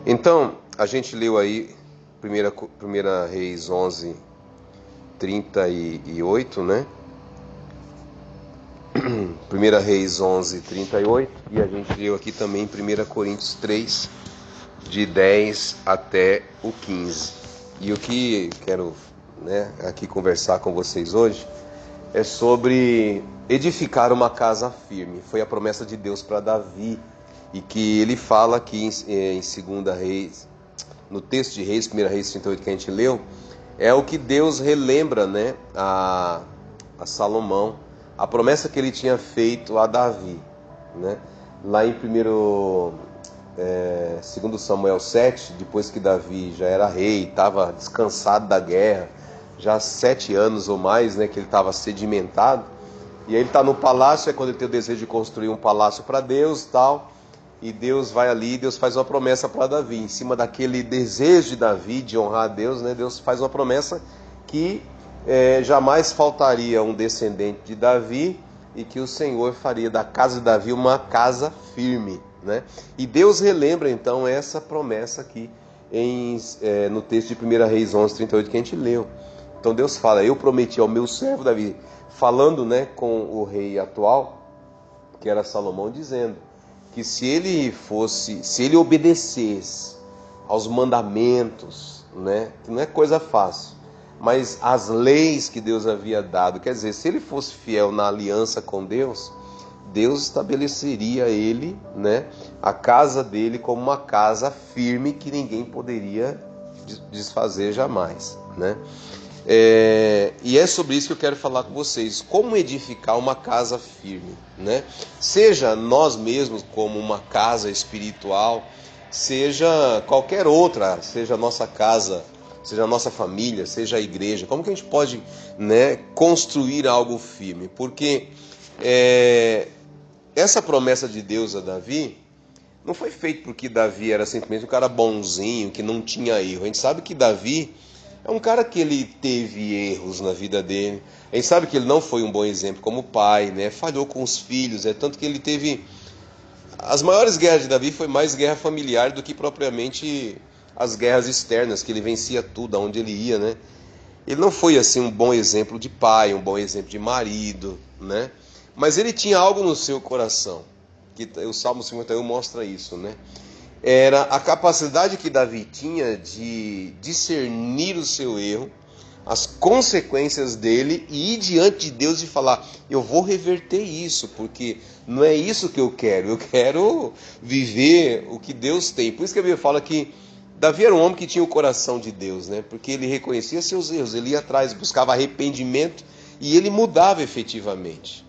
Então, a gente leu aí 1 Reis 11, 38, né? 1 Reis 11, 38, e a gente leu aqui também 1 Coríntios 3, de 10 até o 15. E o que quero, aqui conversar com vocês hoje é sobre edificar uma casa firme. Foi a promessa de Deus para Davi, e que ele fala aqui em 2 Reis, no texto de Reis, 1 Reis 38 que a gente leu, é o que Deus relembra, a Salomão, a promessa que ele tinha feito a Davi, né? Lá em 2 Samuel 7, depois que Davi já era rei, estava descansado da guerra, já há 7 anos ou mais, que ele estava sedimentado, e aí ele está no palácio, é quando ele tem o desejo de construir um palácio para Deus, tal, e Deus vai ali, Deus faz uma promessa para Davi, em cima daquele desejo de Davi de honrar a Deus, Deus faz uma promessa que jamais faltaria um descendente de Davi, e que o Senhor faria da casa de Davi uma casa firme, E Deus relembra então essa promessa aqui no texto de 1 Reis 11, 38 que a gente leu. Então Deus fala: eu prometi ao meu servo Davi, falando com o rei atual, que era Salomão, dizendo que se ele obedecesse aos mandamentos, que não é coisa fácil, mas as leis que Deus havia dado, quer dizer, se ele fosse fiel na aliança com Deus, Deus estabeleceria ele, a casa dele como uma casa firme que ninguém poderia desfazer jamais, E é sobre isso que eu quero falar com vocês. Como edificar uma casa firme, Seja nós mesmos como uma casa espiritual, seja qualquer outra, seja a nossa casa, seja a nossa família, seja a igreja. Como que a gente pode, construir algo firme? Porque essa promessa de Deus a Davi não foi feita porque Davi era simplesmente um cara bonzinho, que não tinha erro. A gente sabe que Davi é um cara que ele teve erros na vida dele. A gente sabe que ele não foi um bom exemplo como pai, falhou com os filhos, tanto que ele teve... As maiores guerras de Davi foi mais guerra familiar do que propriamente as guerras externas, que ele vencia tudo, aonde ele ia, Ele não foi assim um bom exemplo de pai, um bom exemplo de marido, Mas ele tinha algo no seu coração, que o Salmo 51 mostra isso, Era a capacidade que Davi tinha de discernir o seu erro, as consequências dele, e ir diante de Deus e falar: eu vou reverter isso, porque não é isso que eu quero viver o que Deus tem. Por isso que a Bíblia fala que Davi era um homem que tinha o coração de Deus, porque ele reconhecia seus erros, ele ia atrás, buscava arrependimento, e ele mudava efetivamente.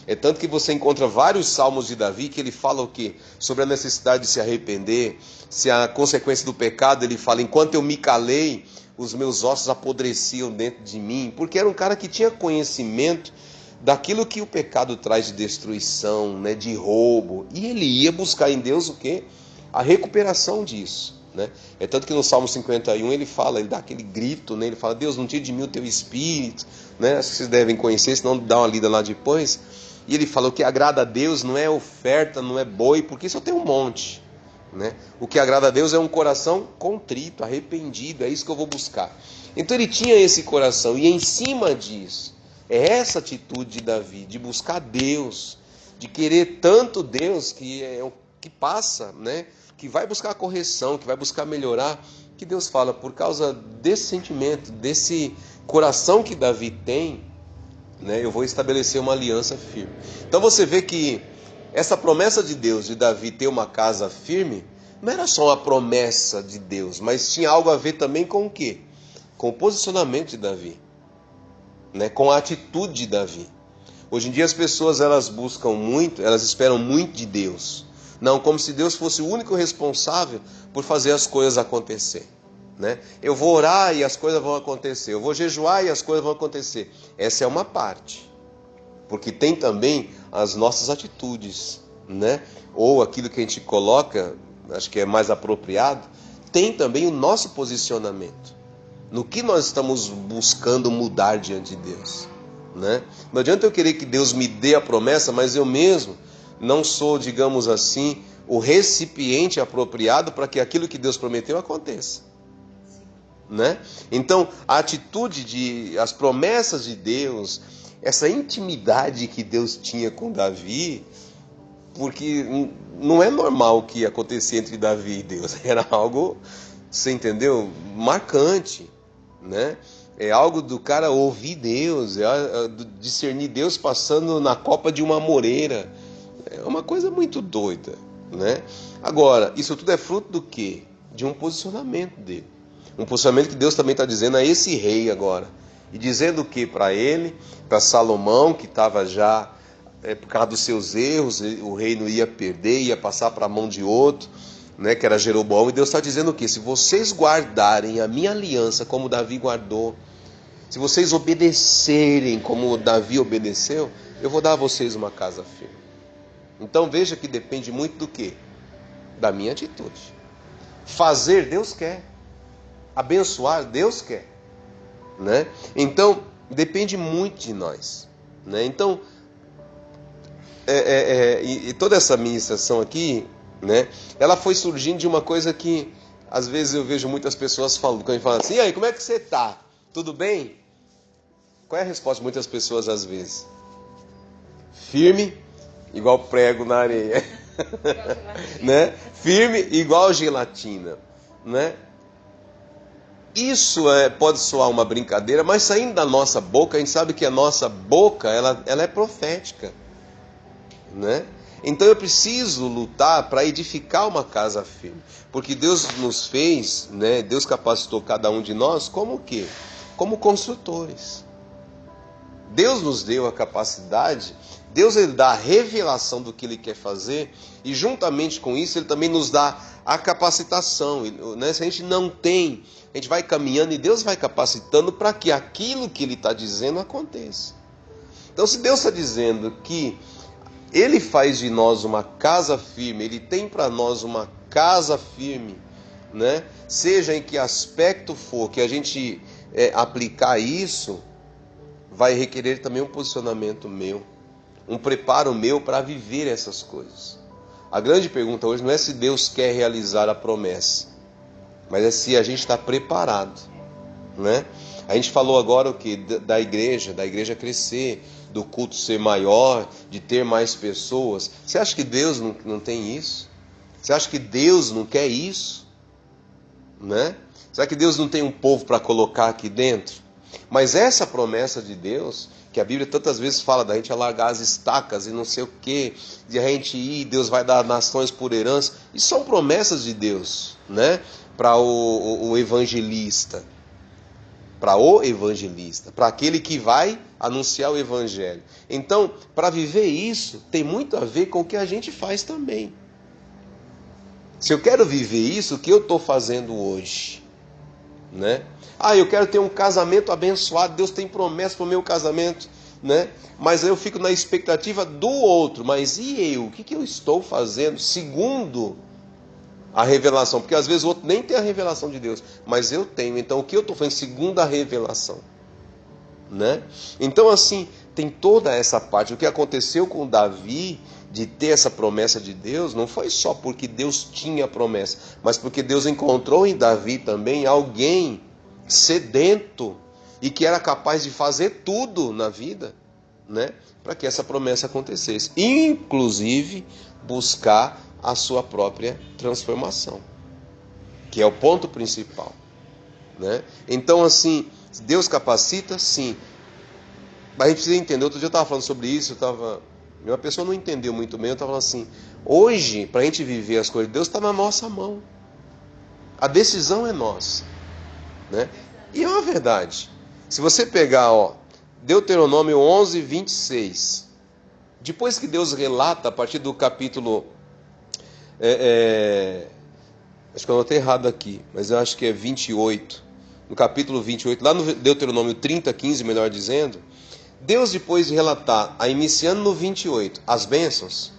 É tanto que você encontra vários salmos de Davi que ele fala o quê? Sobre a necessidade de se arrepender, se a consequência do pecado, ele fala: enquanto eu me calei, os meus ossos apodreciam dentro de mim, porque era um cara que tinha conhecimento daquilo que o pecado traz de destruição, de roubo, e ele ia buscar em Deus o quê? A recuperação disso. É tanto que no Salmo 51 ele fala, ele dá aquele grito, ele fala: Deus, não tire de mim o teu espírito, acho que vocês devem conhecer, senão dá uma lida lá depois. E ele fala: o que agrada a Deus não é oferta, não é boi, porque isso eu tenho um monte, O que agrada a Deus é um coração contrito, arrependido, é isso que eu vou buscar. Então ele tinha esse coração, e em cima disso, é essa atitude de Davi, de buscar Deus, de querer tanto Deus, que é o que passa, que vai buscar correção, que vai buscar melhorar, que Deus fala: por causa desse sentimento, desse coração que Davi tem, eu vou estabelecer uma aliança firme. Então você vê que essa promessa de Deus, de Davi ter uma casa firme, não era só uma promessa de Deus, mas tinha algo a ver também com o quê? Com o posicionamento de Davi, com a atitude de Davi. Hoje em dia as pessoas, elas buscam muito, elas esperam muito de Deus. Não, como se Deus fosse o único responsável por fazer as coisas acontecer. Eu vou orar e as coisas vão acontecer. Eu vou jejuar e as coisas vão acontecer. Essa é uma parte. Porque tem também as nossas atitudes, Ou aquilo que a gente coloca, acho que é mais apropriado, tem também o nosso posicionamento. No que nós estamos buscando mudar diante de Deus, Não adianta eu querer que Deus me dê a promessa, mas eu mesmo não sou, digamos assim, o recipiente apropriado para que aquilo que Deus prometeu aconteça. Né? Então, a atitude as promessas de Deus, essa intimidade que Deus tinha com Davi, porque não é normal o que acontecia entre Davi e Deus, era algo, você entendeu? Marcante, né? É algo do cara ouvir Deus, discernir Deus passando na copa de uma moreira. É uma coisa muito doida, né? Agora, isso tudo é fruto do quê? De um posicionamento dele. Um posicionamento que Deus também está dizendo a esse rei agora. E dizendo o que para ele? Para Salomão, que estava já, por causa dos seus erros, o reino ia perder, ia passar para a mão de outro, né, que era Jeroboão. E Deus está dizendo o quê? Se vocês guardarem a minha aliança como Davi guardou, se vocês obedecerem como Davi obedeceu, eu vou dar a vocês uma casa firme. Então veja que depende muito do quê? Da minha atitude. Fazer, Deus quer. Abençoar, Deus quer. Né? Então, depende muito de nós. Né? Então, e toda essa ministração aqui, né, ela foi surgindo de uma coisa que, às vezes eu vejo muitas pessoas falando, quando falam assim, e aí, como é que você está? Tudo bem? Qual é a resposta de muitas pessoas às vezes? Firme, igual prego na areia. Né? Firme, igual gelatina. Né? Isso pode soar uma brincadeira, mas saindo da nossa boca, a gente sabe que a nossa boca ela é profética. Né? Então eu preciso lutar para edificar uma casa firme. Porque Deus nos fez, né? Deus capacitou cada um de nós como o quê? Como construtores. Deus nos deu a capacidade, Deus ele dá a revelação do que Ele quer fazer, e juntamente com isso Ele também nos dá a capacitação. Né? Se a gente não tem, a gente vai caminhando e Deus vai capacitando para que aquilo que Ele está dizendo aconteça. Então se Deus está dizendo que Ele faz de nós uma casa firme, Ele tem para nós uma casa firme, né? Seja em que aspecto for que a gente aplicar isso, vai requerer também um posicionamento meu, um preparo meu para viver essas coisas. A grande pergunta hoje não é se Deus quer realizar a promessa, mas é se a gente está preparado, né? A gente falou agora o que? Da igreja crescer, do culto ser maior, de ter mais pessoas. Você acha que Deus não tem isso? Você acha que Deus não quer isso? Né? Será que Deus não tem um povo para colocar aqui dentro? Mas essa promessa de Deus, que a Bíblia tantas vezes fala da gente alargar as estacas e não sei o que, de a gente ir, Deus vai dar nações por herança, isso são promessas de Deus, né? Para o evangelista, para aquele que vai anunciar o evangelho. Então, para viver isso, tem muito a ver com o que a gente faz também. Se eu quero viver isso, o que eu estou fazendo hoje? Né? Eu quero ter um casamento abençoado, Deus tem promessa para o meu casamento, né? Mas eu fico na expectativa do outro, mas e eu? O que eu estou fazendo segundo a revelação? Porque às vezes o outro nem tem a revelação de Deus, mas eu tenho. Então o que eu estou fazendo segundo a revelação? Né? Então assim, tem toda essa parte. O que aconteceu com Davi, de ter essa promessa de Deus, não foi só porque Deus tinha a promessa, mas porque Deus encontrou em Davi também alguém sedento e que era capaz de fazer tudo na vida, né, para que essa promessa acontecesse, inclusive buscar a sua própria transformação, que é o ponto principal, né? Então assim, Deus capacita, sim, mas a gente precisa entender. Outro dia eu estava falando sobre isso, uma pessoa não entendeu muito bem, eu estava falando assim, hoje, para a gente viver as coisas de Deus, está na nossa mão, a decisão é nossa, né? E é uma verdade. Se você pegar, Deuteronômio 11, 26, depois que Deus relata a partir do capítulo, acho que eu anotei errado aqui, mas eu acho que é 28, no capítulo 28, lá no Deuteronômio 30, 15, melhor dizendo, Deus, depois de relatar, iniciando no 28, as bênçãos,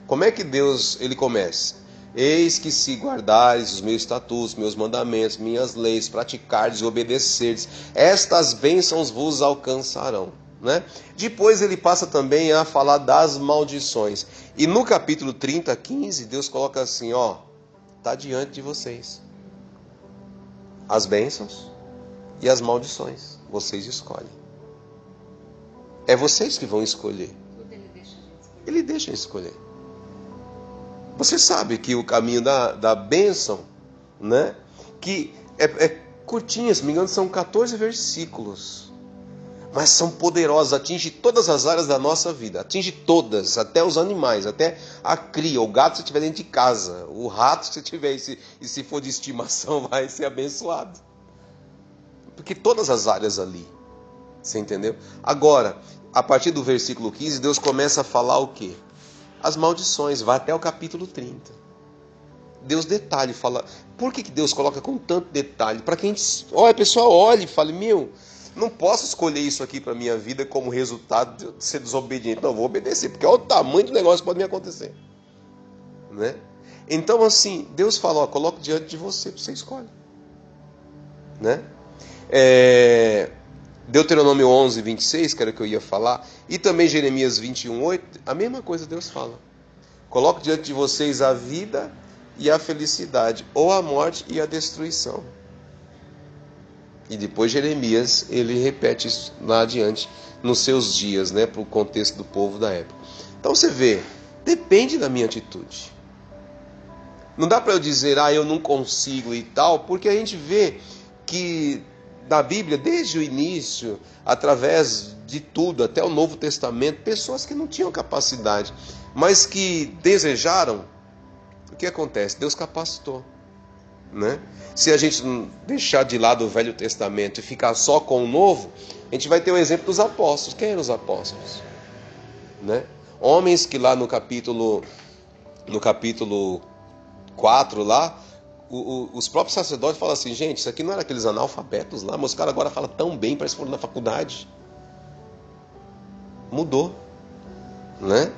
como é que Deus ele começa? Eis que se guardares os meus estatutos, meus mandamentos, minhas leis, praticardes e obedecerdes, estas bênçãos vos alcançarão. né? Depois ele passa também a falar das maldições. E no capítulo 30, 15, Deus coloca assim, ó, está diante de vocês as bênçãos e as maldições. Vocês escolhem. É vocês que vão escolher. Ele deixa escolher. Você sabe que o caminho da bênção, né? Que é curtinho, se não me engano, são 14 versículos. Mas são poderosos, atinge todas as áreas da nossa vida. Atinge todas, até os animais, até a cria. O gato se tiver dentro de casa, o rato se tiver, e se for de estimação, vai ser abençoado. Porque todas as áreas ali. Você entendeu? Agora, a partir do versículo 15, Deus começa a falar o quê? As maldições, vai até o capítulo 30. Deus detalhe, fala. Por que Deus coloca com tanto detalhe? Para que a gente, olha, pessoal, olhe e fale, não posso escolher isso aqui para a minha vida como resultado de ser desobediente. Não, vou obedecer, porque olha o tamanho do negócio que pode me acontecer. Né? Então, assim, Deus fala, ó, coloca diante de você, você escolhe. Né? Deuteronômio 11, 26, que era o que eu ia falar, e também Jeremias 21, 8, a mesma coisa Deus fala. Coloco diante de vocês a vida e a felicidade, ou a morte e a destruição. E depois Jeremias, ele repete isso lá adiante, nos seus dias, né, para o contexto do povo da época. Então você vê, depende da minha atitude. Não dá para eu dizer, eu não consigo e tal, porque a gente vê que da Bíblia, desde o início, através de tudo, até o Novo Testamento, pessoas que não tinham capacidade, mas que desejaram, o que acontece? Deus capacitou. Né? Se a gente deixar de lado o Velho Testamento e ficar só com o Novo, a gente vai ter o exemplo dos apóstolos. Quem eram os apóstolos? Né? Homens que lá no capítulo 4 lá, os próprios sacerdotes falam assim, gente, isso aqui não era aqueles analfabetos lá, mas os caras agora falam tão bem, parece que foram na faculdade. Mudou. Né?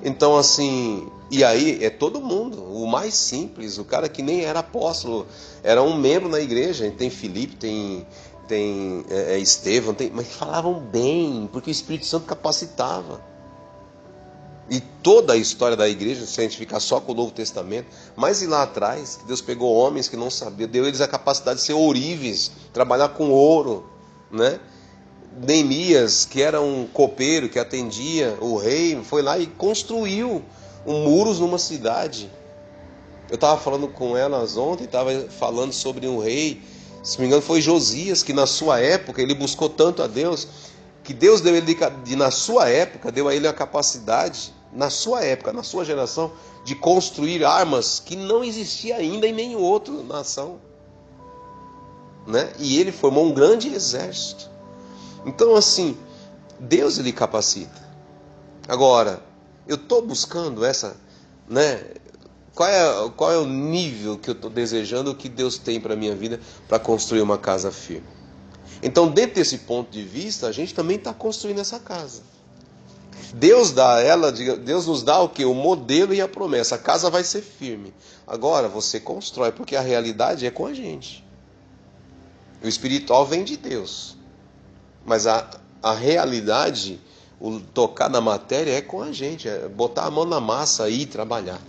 Então assim, e aí é todo mundo, o mais simples, o cara que nem era apóstolo, era um membro na igreja, tem Filipe, tem Estevão, mas falavam bem, porque o Espírito Santo capacitava. E toda a história da igreja, se a gente ficar só com o Novo Testamento, mas e lá atrás, Deus pegou homens que não sabiam, deu eles a capacidade de ser ourives, trabalhar com ouro, né? Neemias, que era um copeiro que atendia o rei, foi lá e construiu muros numa cidade. Eu estava falando com elas ontem, estava falando sobre um rei, se não me engano foi Josias, que na sua época ele buscou tanto a Deus, que Deus deu ele, na sua época, deu a ele a capacidade, na sua época, na sua geração, de construir armas que não existia ainda em nenhum outro nação. Né? E ele formou um grande exército. Então assim, Deus ele capacita. Agora, eu estou buscando essa, né? Qual é o nível que eu estou desejando, o que Deus tem para a minha vida para construir uma casa firme? Então, dentro desse ponto de vista, a gente também está construindo essa casa. Deus nos dá o quê? O modelo e a promessa. A casa vai ser firme. Agora, você constrói, porque a realidade é com a gente. O espiritual vem de Deus. Mas a realidade, o tocar na matéria é com a gente. É botar a mão na massa e trabalhar.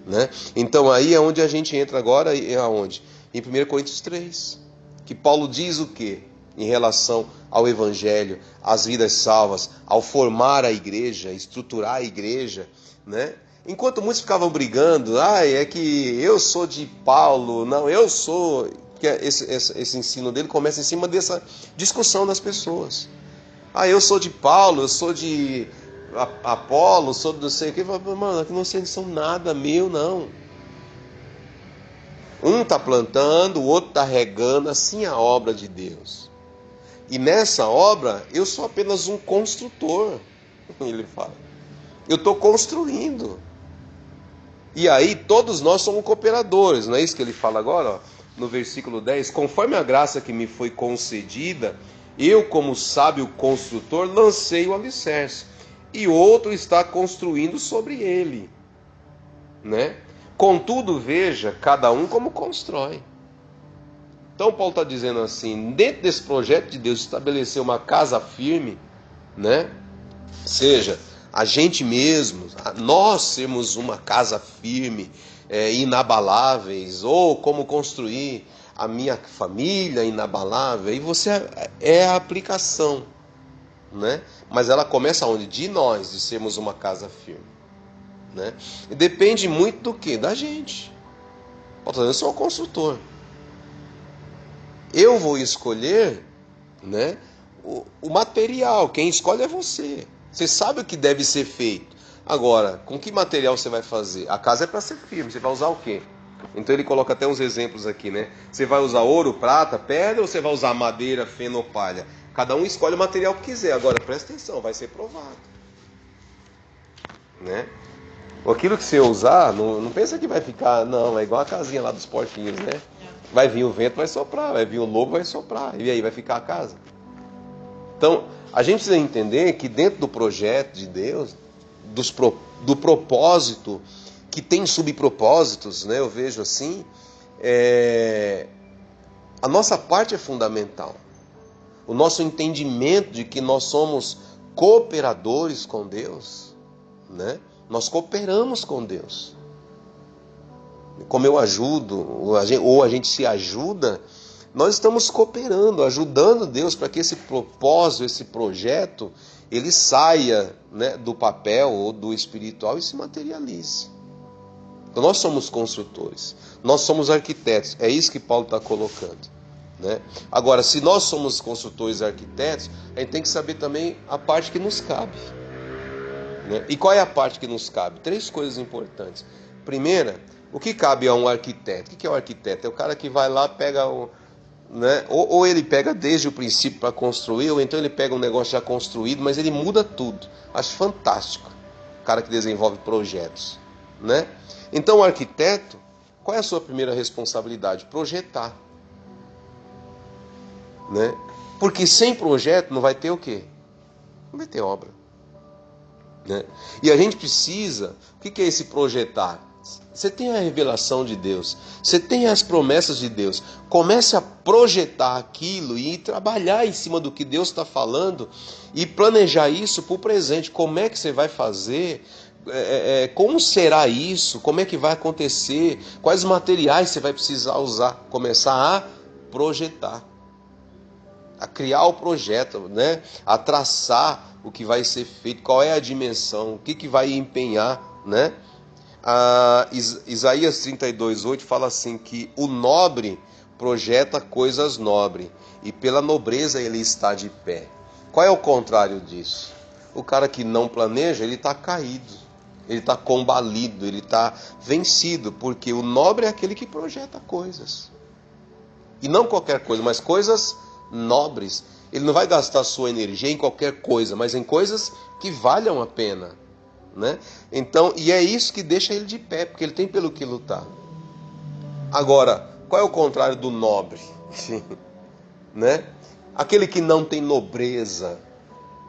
Né? Então, aí é onde a gente entra agora. É aonde? Em 1 Coríntios 3. Que Paulo diz o quê? Em relação ao Evangelho, às vidas salvas, ao formar a igreja, estruturar a igreja, né? Enquanto muitos ficavam brigando, é que eu sou de Paulo, não, eu sou... Esse ensino dele começa em cima dessa discussão das pessoas. Eu sou de Paulo, eu sou de Apolo, sou de não sei o que. Mano, aqui não são nada meu, não. Um está plantando, o outro está regando, assim é a obra de Deus. E nessa obra, eu sou apenas um construtor, ele fala. Eu estou construindo. E aí, todos nós somos cooperadores, não é isso que ele fala agora? Ó, no versículo 10, conforme a graça que me foi concedida, eu, como sábio construtor, lancei o alicerce, e outro está construindo sobre ele. Né? Contudo, veja, cada um como constrói. Então Paulo está dizendo assim, dentro desse projeto de Deus estabelecer uma casa firme, né? Seja a gente mesmo, nós sermos uma casa firme, inabaláveis, ou como construir a minha família inabalável, e você é a aplicação, né? Mas ela começa onde? De nós, de sermos uma casa firme, né? E depende muito do que? Da gente. Eu sou o construtor. Eu vou escolher, né, o material. Quem escolhe é você. Você sabe o que deve ser feito. Agora, com que material você vai fazer? A casa é para ser firme. Você vai usar o quê? Então ele coloca até uns exemplos aqui, né? Você vai usar ouro, prata, pedra, ou você vai usar madeira, feno ou palha? Cada um escolhe o material que quiser. Agora, presta atenção, vai ser provado, né? Aquilo que você usar, não pensa que vai ficar, não, é igual a casinha lá dos porquinhos, né? Vai vir o vento, vai soprar, vai vir o lobo, vai soprar, e aí vai ficar a casa. Então, a gente precisa entender que dentro do projeto de Deus, do propósito, que tem subpropósitos, né? Eu vejo assim, a nossa parte é fundamental. O nosso entendimento de que nós somos cooperadores com Deus, né? Nós cooperamos com Deus. Como eu ajudo, ou a gente se ajuda, nós estamos cooperando, ajudando Deus para que esse propósito, esse projeto, ele saia, né, do papel ou do espiritual e se materialize. Então nós somos construtores, nós somos arquitetos, é isso que Paulo está colocando, né? Agora, se nós somos construtores e arquitetos, a gente tem que saber também a parte que nos cabe. E qual é a parte que nos cabe? 3 coisas importantes. Primeira, o que cabe a um arquiteto? O que é um arquiteto? É o cara que vai lá, pega né? Ou ele pega desde o princípio para construir, ou então ele pega um negócio já construído, mas ele muda tudo. Acho fantástico o cara que desenvolve projetos, né? Então o arquiteto, qual é a sua primeira responsabilidade? Projetar, né? Porque sem projeto não vai ter o quê? Não vai ter obra. Né? E a gente precisa, o que é esse projetar? Você tem a revelação de Deus, você tem as promessas de Deus, comece a projetar aquilo e trabalhar em cima do que Deus está falando e planejar isso para o presente. Como é que você vai fazer? Como será isso? Como é que vai acontecer? Quais materiais você vai precisar usar? Começar a projetar, a criar o projeto, né? A traçar o que vai ser feito, qual é a dimensão, o que vai empenhar, né? Isaías 32:8 fala assim que o nobre projeta coisas nobres e pela nobreza ele está de pé. Qual é o contrário disso? O cara que não planeja, ele está caído, ele está combalido, ele está vencido, porque o nobre é aquele que projeta coisas. E não qualquer coisa, mas coisas nobres. Ele não vai gastar sua energia em qualquer coisa, mas em coisas que valham a pena, né? Então, e é isso que deixa ele de pé, porque ele tem pelo que lutar. Agora, qual é o contrário do nobre? Né? Aquele que não tem nobreza,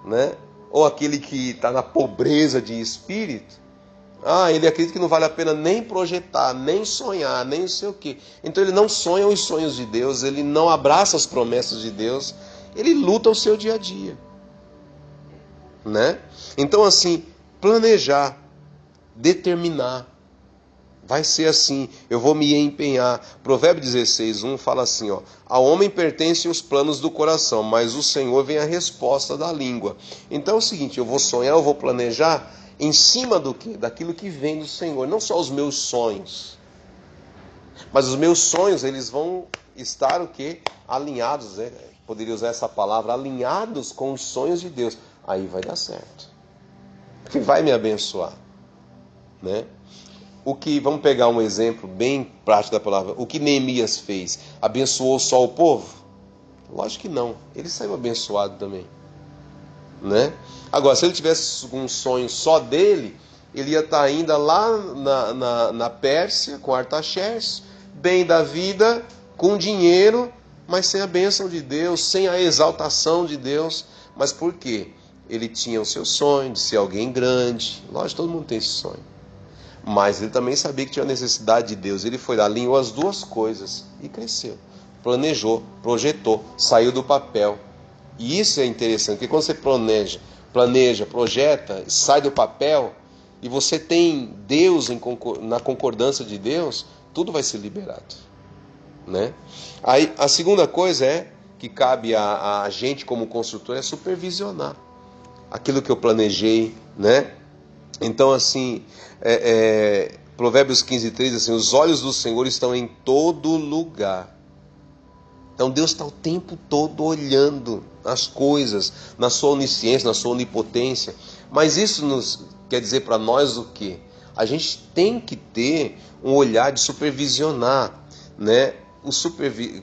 né? Ou aquele que está na pobreza de espírito. Ele acredita que não vale a pena nem projetar, nem sonhar, nem não sei o quê. Então ele não sonha os sonhos de Deus, ele não abraça as promessas de Deus, ele luta o seu dia a dia, né? Então assim, planejar, determinar, vai ser assim, eu vou me empenhar. Provérbio 16:1 fala assim, ao homem pertencem os planos do coração, mas o Senhor vem a resposta da língua. Então é o seguinte, eu vou sonhar, eu vou planejar em cima do quê? Daquilo que vem do Senhor, não só os meus sonhos, mas os meus sonhos, eles vão estar o quê? Alinhados, né? Poderia usar essa palavra, alinhados com os sonhos de Deus. Aí vai dar certo, porque vai me abençoar, né? Vamos pegar um exemplo bem prático da palavra. O que Neemias fez? Abençoou só o povo? Lógico que não. Ele saiu abençoado também, né? Agora, se ele tivesse um sonho só dele, ele ia estar ainda lá na Pérsia, com Artaxerxes, bem da vida, com dinheiro, mas sem a bênção de Deus, sem a exaltação de Deus. Mas por quê? Ele tinha o seu sonho de ser alguém grande. Lógico, todo mundo tem esse sonho. Mas ele também sabia que tinha necessidade de Deus. Ele foi lá, alinhou as duas coisas e cresceu. Planejou, projetou, saiu do papel. E isso é interessante, porque quando você planeja planeja, projeta, sai do papel, e você tem Deus na concordância de Deus, tudo vai ser liberado, né? Aí a segunda coisa que cabe a gente como construtor é supervisionar aquilo que eu planejei, né? Então assim, Provérbios 15:3, assim, os olhos do Senhor estão em todo lugar. Então Deus está o tempo todo olhando as coisas, na sua onisciência, na sua onipotência. Mas isso quer dizer para nós o quê? A gente tem que ter um olhar de supervisionar, né?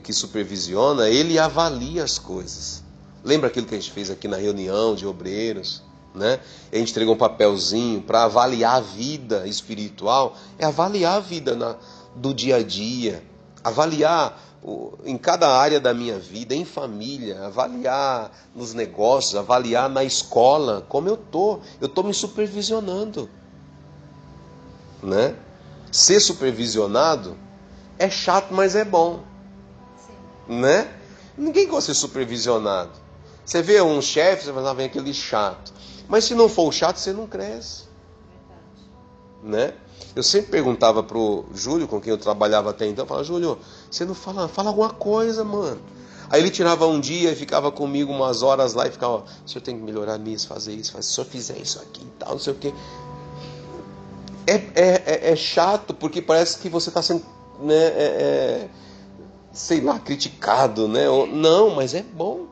Que supervisiona, ele avalia as coisas. Lembra aquilo que a gente fez aqui na reunião de obreiros, né? A gente entregou um papelzinho para avaliar a vida espiritual. É avaliar a vida do dia a dia, avaliar em cada área da minha vida, em família, avaliar nos negócios, avaliar na escola, como eu estou me supervisionando, né? Ser supervisionado é chato, mas é bom. Sim. Né? Ninguém gosta de ser supervisionado. Você vê um chefe, você fala, vem aquele chato. Mas se não for o chato, você não cresce. Verdade. Né? Eu sempre perguntava pro Júlio, com quem eu trabalhava até então, eu falava, Júlio, você não fala alguma coisa, mano. Aí ele tirava um dia e ficava comigo umas horas lá e ficava, o senhor tem que melhorar nisso, fazer isso, se o senhor fizer isso aqui e tal, não sei o quê. É chato, porque parece que você está sendo, né, sei lá, criticado, né? Não, mas é bom.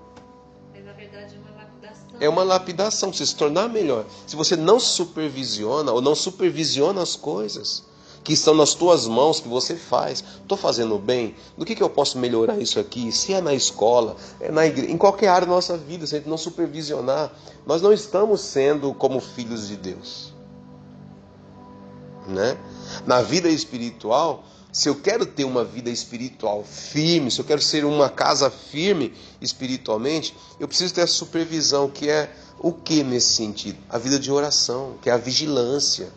Mas na verdade é uma lapidação. É uma lapidação, você se tornar melhor. Se você não supervisiona ou não supervisiona as coisas que estão nas tuas mãos, que você faz, estou fazendo bem, do que eu posso melhorar isso aqui? Se é na escola, é na igreja, em qualquer área da nossa vida, se a gente não supervisionar, nós não estamos sendo como filhos de Deus. Né? Na vida espiritual, se eu quero ter uma vida espiritual firme, se eu quero ser uma casa firme espiritualmente, eu preciso ter essa supervisão, que é o que nesse sentido? A vida de oração, que é a vigilância.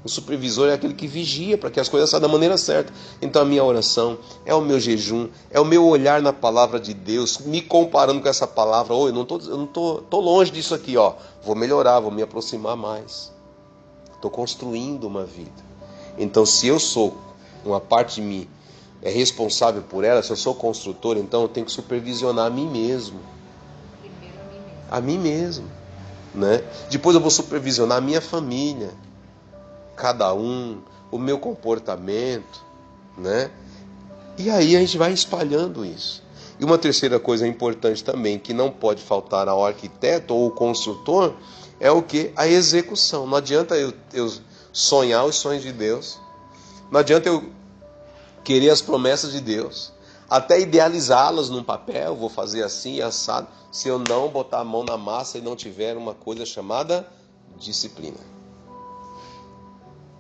O supervisor é aquele que vigia para que as coisas saiam da maneira certa. Então a minha oração é o meu jejum, é o meu olhar na palavra de Deus, me comparando com essa palavra. Eu não tô longe disso aqui, ó. Vou melhorar, vou me aproximar mais. Estou construindo uma vida. Então, se eu sou, uma parte de mim é responsável por ela, se eu sou construtor, então eu tenho que supervisionar a mim mesmo. Primeiro a mim mesmo. A mim mesmo. Né? Depois eu vou supervisionar a minha família. Cada um, o meu comportamento. Né? E aí a gente vai espalhando isso. E uma terceira coisa importante também, que não pode faltar ao arquiteto ou ao construtor, é o que? A execução. Não adianta eu sonhar os sonhos de Deus. Não adianta eu querer as promessas de Deus. Até idealizá-las num papel, vou fazer assim, assado, se eu não botar a mão na massa e não tiver uma coisa chamada disciplina.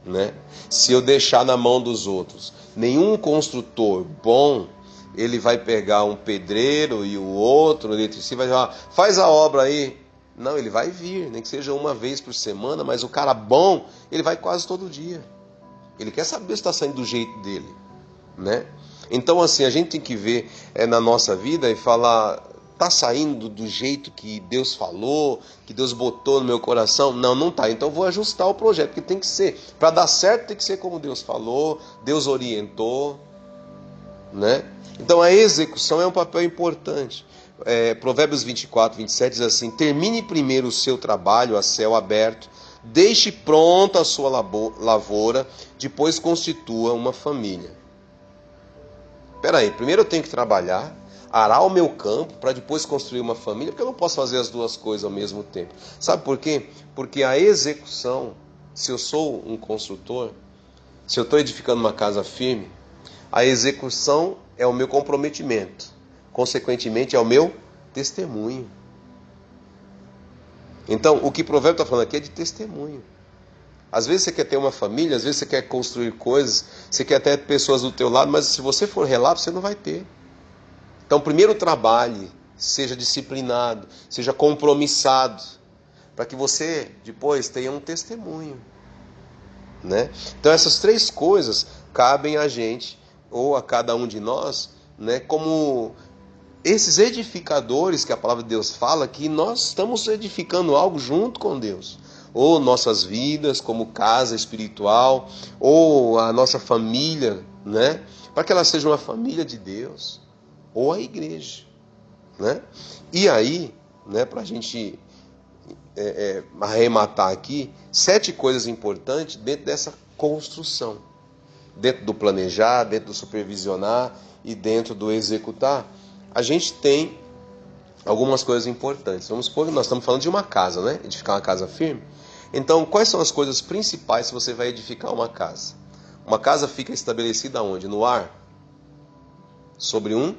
Né? Se eu deixar na mão dos outros, nenhum construtor bom, ele vai pegar um pedreiro e o outro, o eletricista, vai dizer, faz a obra aí. Não, ele vai vir, nem que seja uma vez por semana, mas o cara bom, ele vai quase todo dia. Ele quer saber se está saindo do jeito dele, né? Então, assim, a gente tem que ver na nossa vida e falar, está saindo do jeito que Deus falou, que Deus botou no meu coração? Não, não está. Então, eu vou ajustar o projeto, porque tem que ser. Para dar certo, tem que ser como Deus falou, Deus orientou, né? Então, a execução é um papel importante. Provérbios 24:27 diz assim, termine primeiro o seu trabalho a céu aberto, deixe pronta a sua lavoura, depois constitua uma família. Espera aí, primeiro eu tenho que trabalhar, arar o meu campo, para depois construir uma família, porque eu não posso fazer as duas coisas ao mesmo tempo. Sabe por quê? Porque a execução, se eu sou um construtor, se eu estou edificando uma casa firme, a execução é o meu comprometimento. Consequentemente, é o meu testemunho. Então, o que o provérbio está falando aqui é de testemunho. Às vezes você quer ter uma família, às vezes você quer construir coisas, você quer ter pessoas do teu lado, mas se você for relapso, você não vai ter. Então, primeiro trabalhe, seja disciplinado, seja compromissado, para que você depois tenha um testemunho. Né? Então, essas três coisas cabem a gente, ou a cada um de nós, né, como esses edificadores que a palavra de Deus fala, que nós estamos edificando algo junto com Deus. Ou nossas vidas como casa espiritual, ou a nossa família, né? Para que ela seja uma família de Deus, ou a igreja, né? E aí, né, para a gente arrematar aqui, 7 coisas importantes dentro dessa construção. Dentro do planejar, dentro do supervisionar e dentro do executar, a gente tem algumas coisas importantes. Vamos supor que nós estamos falando de uma casa, né? Edificar uma casa firme. Então, quais são as coisas principais se você vai edificar uma casa? Uma casa fica estabelecida onde? No ar? Sobre um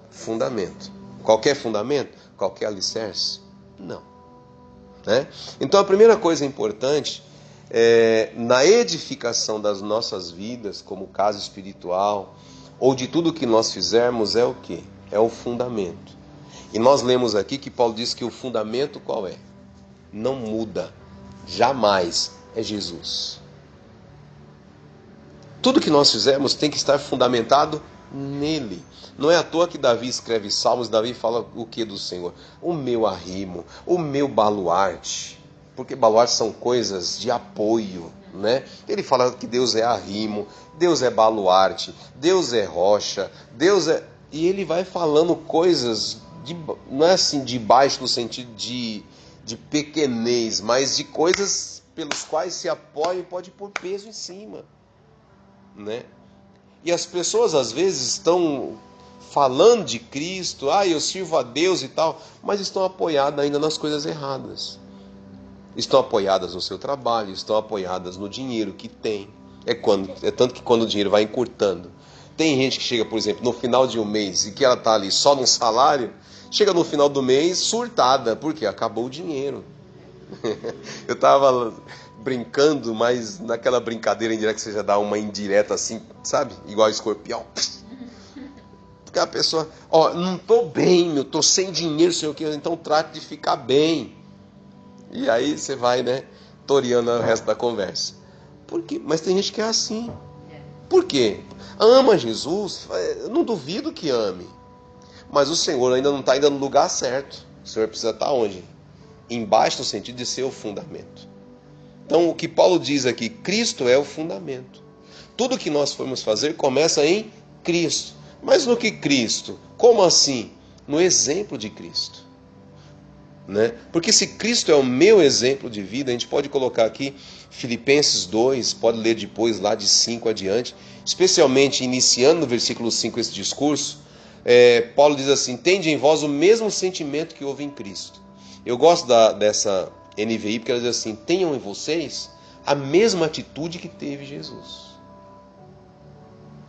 fundamento. Qualquer fundamento? Qualquer alicerce? Não. Né? Então, a primeira coisa importante na edificação das nossas vidas, como casa espiritual, ou de tudo que nós fizermos, é o quê? É o fundamento. E nós lemos aqui que Paulo diz que o fundamento qual é? Não muda, jamais, é Jesus. Tudo que nós fizermos tem que estar fundamentado nele. Não é à toa que Davi escreve salmos, Davi fala o que do Senhor? O meu arrimo, o meu baluarte. Porque baluarte são coisas de apoio, né? Ele fala que Deus é arrimo, Deus é baluarte, Deus é rocha, Deus é... E ele vai falando coisas, não é assim de baixo no sentido de pequenez, mas de coisas pelos quais se apoia e pode pôr peso em cima, né? E as pessoas às vezes estão falando de Cristo, eu sirvo a Deus e tal, mas estão apoiadas ainda nas coisas erradas. Estão apoiadas no seu trabalho, estão apoiadas no dinheiro que tem. É tanto que quando o dinheiro vai encurtando. Tem gente que chega, por exemplo, no final de um mês e que ela está ali só no salário, chega no final do mês surtada, porque acabou o dinheiro. Eu estava brincando, mas naquela brincadeira indireta que você já dá uma indireta assim, sabe? Igual escorpião. Porque a pessoa, não estou bem, eu estou sem dinheiro, sei o que, então trate de ficar bem. E aí você vai, né, toreando o resto da conversa. Por quê? Mas tem gente que é assim. Por quê? Ama Jesus? Eu não duvido que ame. Mas o Senhor ainda não está no lugar certo. O Senhor precisa estar onde? Embaixo, no sentido de ser o fundamento. Então, o que Paulo diz aqui, Cristo é o fundamento. Tudo que nós formos fazer começa em Cristo. Mas no que Cristo? Como assim? No exemplo de Cristo. Né? Porque se Cristo é o meu exemplo de vida, a gente pode colocar aqui Filipenses 2, pode ler depois lá de 5 adiante, especialmente iniciando no versículo 5 esse discurso, Paulo diz assim, tende em vós o mesmo sentimento que houve em Cristo. Eu gosto dessa NVI porque ela diz assim, tenham em vocês a mesma atitude que teve Jesus.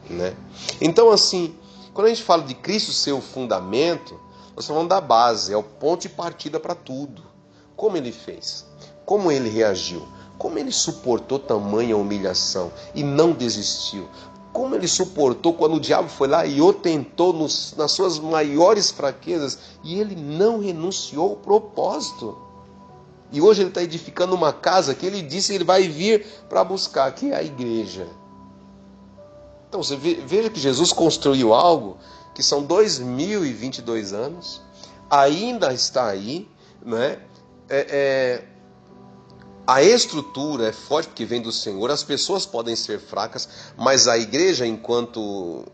Né? Então assim, quando a gente fala de Cristo ser o fundamento, nós estamos falando da base, é o ponto de partida para tudo. Como ele fez? Como ele reagiu? Como ele suportou tamanha humilhação e não desistiu? Como ele suportou quando o diabo foi lá e o tentou nas suas maiores fraquezas e ele não renunciou ao propósito? E hoje ele está edificando uma casa que ele disse que ele vai vir para buscar, que é a igreja. Então você veja que Jesus construiu algo que são 2022 anos, ainda está aí, né? A estrutura é forte porque vem do Senhor, as pessoas podem ser fracas, mas a igreja enquanto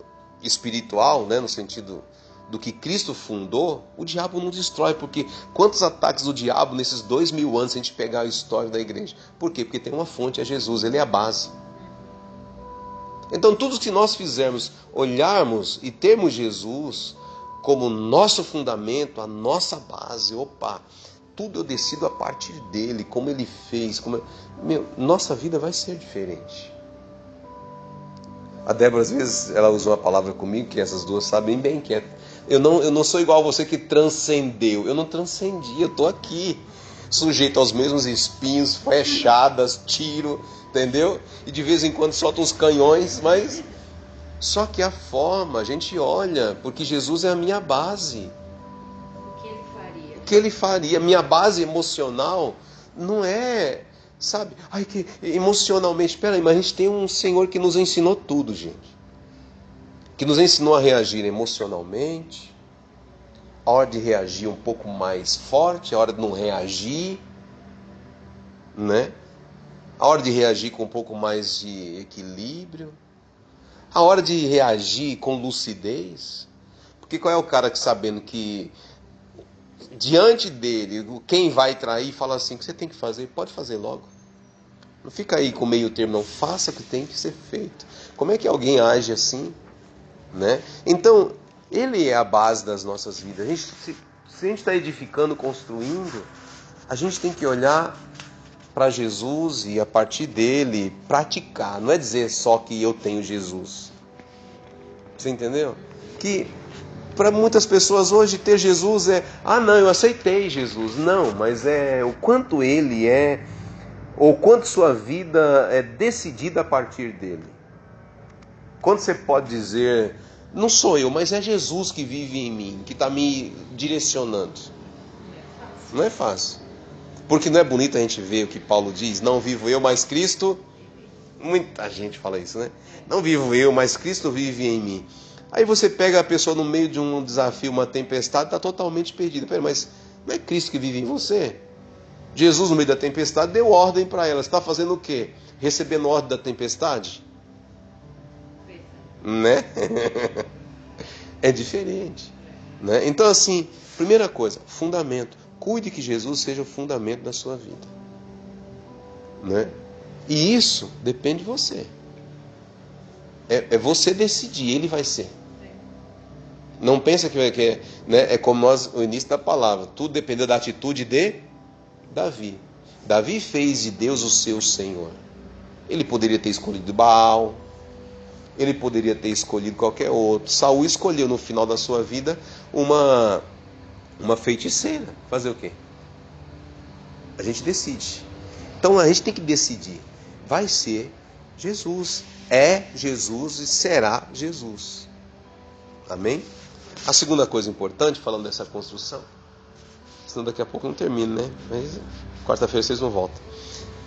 espiritual, né, no sentido do que Cristo fundou, o diabo não destrói, porque quantos ataques do diabo nesses 2000 anos, se a gente pegar a história da igreja? Por quê? Porque tem uma fonte, é Jesus, ele é a base. Então tudo que nós fizermos, olharmos e termos Jesus como nosso fundamento, a nossa base, tudo eu decido a partir dele, como ele fez, nossa vida vai ser diferente. A Débora às vezes ela usa uma palavra comigo, que essas duas sabem bem que eu não sou igual a você que transcendeu, eu não transcendi, eu estou aqui, sujeito aos mesmos espinhos, fechadas, tiro, entendeu? E de vez em quando solta uns canhões, mas só que a forma, a gente olha, porque Jesus é a minha base. O que ele faria? O que ele faria? Minha base emocional não é, sabe? Que emocionalmente, espera aí, mas a gente tem um Senhor que nos ensinou tudo, gente. Que nos ensinou a reagir emocionalmente, a hora de reagir um pouco mais forte, a hora de não reagir, né? A hora de reagir com um pouco mais de equilíbrio, a hora de reagir com lucidez. Porque qual é o cara que, sabendo que diante dele, quem vai trair, fala assim, o que você tem que fazer, pode fazer logo. Não fica aí com meio termo, não. Faça o que tem que ser feito. Como é que alguém age assim? Né? Então, ele é a base das nossas vidas. Se a gente está edificando, construindo, a gente tem que olhar para Jesus e a partir dele praticar. Não é dizer só que eu tenho Jesus. Você entendeu? Que para muitas pessoas hoje ter Jesus é, não, eu aceitei Jesus. Não, mas é o quanto ele é, ou quanto sua vida é decidida a partir dele. Quando você pode dizer, não sou eu, mas é Jesus que vive em mim, que está me direcionando. Não é fácil. Porque não é bonito a gente ver o que Paulo diz, não vivo eu, mas Cristo. Muita gente fala isso, né? Não vivo eu, mas Cristo vive em mim. Aí você pega a pessoa no meio de um desafio, uma tempestade, está totalmente perdida. Pera, mas não é Cristo que vive em você? Jesus, no meio da tempestade, deu ordem para ela. Você está fazendo o quê? Recebendo ordem da tempestade? Né? É diferente. Né? Então, assim, primeira coisa, fundamento. Cuide que Jesus seja o fundamento da sua vida. Né? E isso depende de você. É você decidir, ele vai ser. Não pensa que né? É como o início da palavra. Tudo dependeu da atitude de Davi. Davi fez de Deus o seu Senhor. Ele poderia ter escolhido Baal. Ele poderia ter escolhido qualquer outro. Saul escolheu no final da sua vida uma feiticeira. Fazer o quê? A gente decide. Então a gente tem que decidir. Vai ser Jesus. É Jesus e será Jesus. Amém? A segunda coisa importante, falando dessa construção, senão daqui a pouco eu não termino, né? Mas quarta-feira vocês não voltam.